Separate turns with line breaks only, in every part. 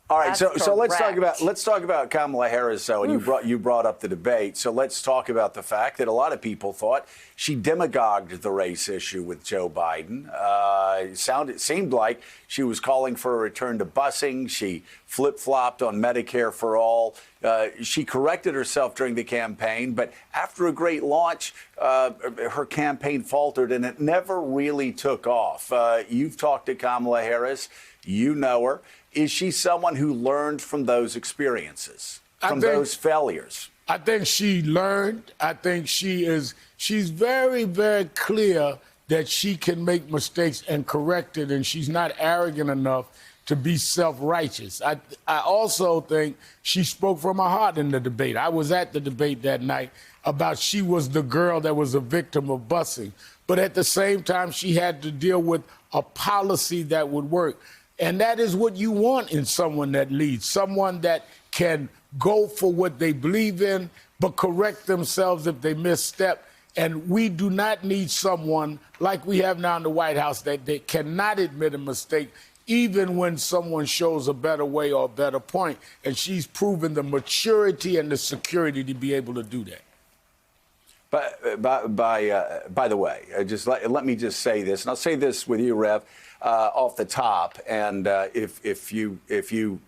All right,
That's
so let's talk about Kamala Harris, though, and you brought up the debate. So let's talk about the fact that a lot of people thought she demagogued the race issue with Joe Biden. It seemed like she was calling for a return to busing. She flip-flopped on Medicare for all. She corrected herself during the campaign, but after a great launch, her campaign faltered, and it never really took off. You've talked to Kamala Harris. You know her. Is she someone who learned from those experiences, from those failures?
I think she learned. I think she's very, very clear that she can make mistakes and correct it, and she's not arrogant enough to be self-righteous. I also think she spoke from her heart in the debate. I was at the debate that night about she was the girl that was a victim of busing. But at the same time, she had to deal with a policy that would work. And that is what you want in someone that leads, someone that can go for what they believe in, but correct themselves if they misstep. And we do not need someone like we have now in the White House that they cannot admit a mistake, even when someone shows a better way or a better point. And she's proven the maturity and the security to be able to do that.
But by the way, let me just say this, and I'll say this with you, Rev, off the top, and if you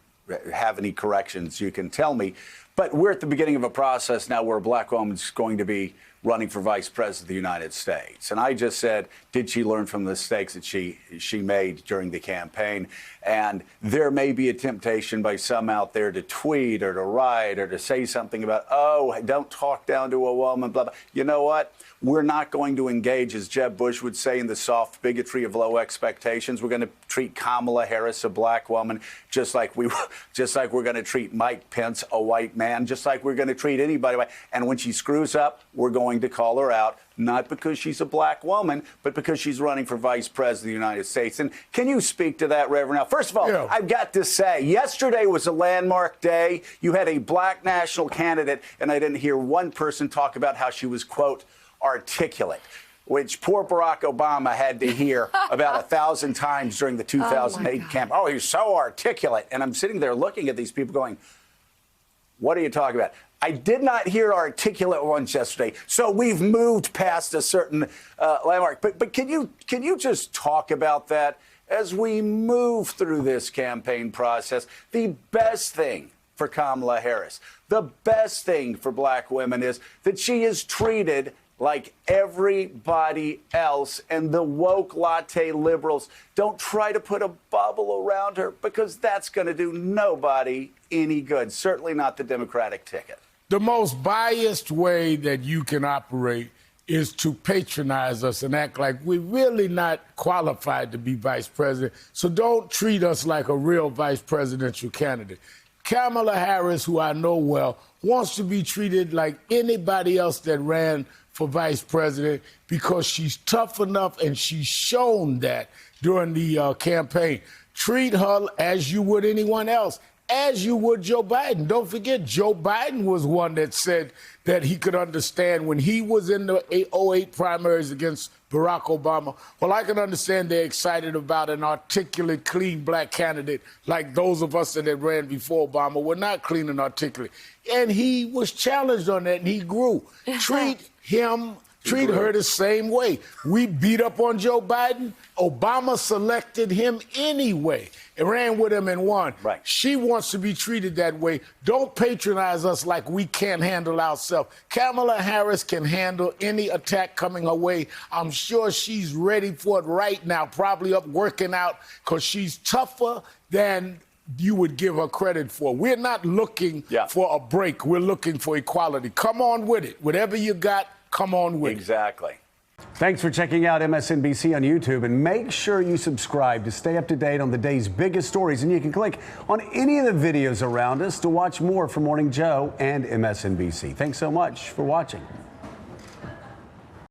have any corrections, you can tell me. But we're at the beginning of a process now where a black woman's going to be running for vice president of the United States. And I just said, did she learn from the mistakes that she made during the campaign? And there may be a temptation by some out there to tweet or to write or to say something about, oh, don't talk down to a woman, blah, blah. You know what? We're not going to engage, as Jeb Bush would say, in the soft bigotry of low expectations. We're going to treat Kamala Harris, a black woman, just like we're going to treat Mike Pence, a white man, just like we're going to treat anybody. And when she screws up, we're going to call her out, not because she's a black woman, but because she's running for vice president of the United States. And can you speak to that, Reverend? Now, first of all, yeah. I've got to say, yesterday was a landmark day. You had a black national candidate, and I didn't hear one person talk about how she was, quote, articulate, which poor Barack Obama had to hear about 1,000 times during the 2008 campaign. Oh, he's so articulate. And I'm sitting there looking at these people going, what are you talking about? I did not hear articulate ones yesterday. So we've moved past a certain landmark. But can you just talk about that as we move through this campaign process? The best thing for Kamala Harris, the best thing for black women is that she is treated like everybody else, and the woke latte liberals don't try to put a bubble around her, because that's going to do nobody any good, certainly not the Democratic ticket.
The most biased way that you can operate is to patronize us and act like we're really not qualified to be vice president. So don't treat us like a real vice presidential candidate. Kamala Harris, who I know well, wants to be treated like anybody else that ran for vice president, because she's tough enough, and she's shown that during the campaign. Treat her as you would anyone else, as you would Joe Biden. Don't forget, Joe Biden was one that said that he could understand when he was in the 2008 primaries against Barack Obama. Well, I can understand they're excited about an articulate, clean black candidate like those of us that had ran before Obama were not clean and articulate. And he was challenged on that, and he grew. Treat her the same way. We beat up on Joe Biden. Obama selected him anyway and ran with him and won.
Right.
She wants to be treated that way. Don't patronize us like we can't handle ourselves. Kamala Harris can handle any attack coming her way. I'm sure she's ready for it right now, probably up working out, because she's tougher than you would give her credit for. We're not looking for a break. We're looking for equality. Come on with it. Whatever you got, come on with it.
Exactly. Thanks for checking out MSNBC on YouTube, and make sure you subscribe to stay up to date on the day's biggest stories. And you can click on any of the videos around us to watch more from Morning Joe and MSNBC. Thanks so much for watching.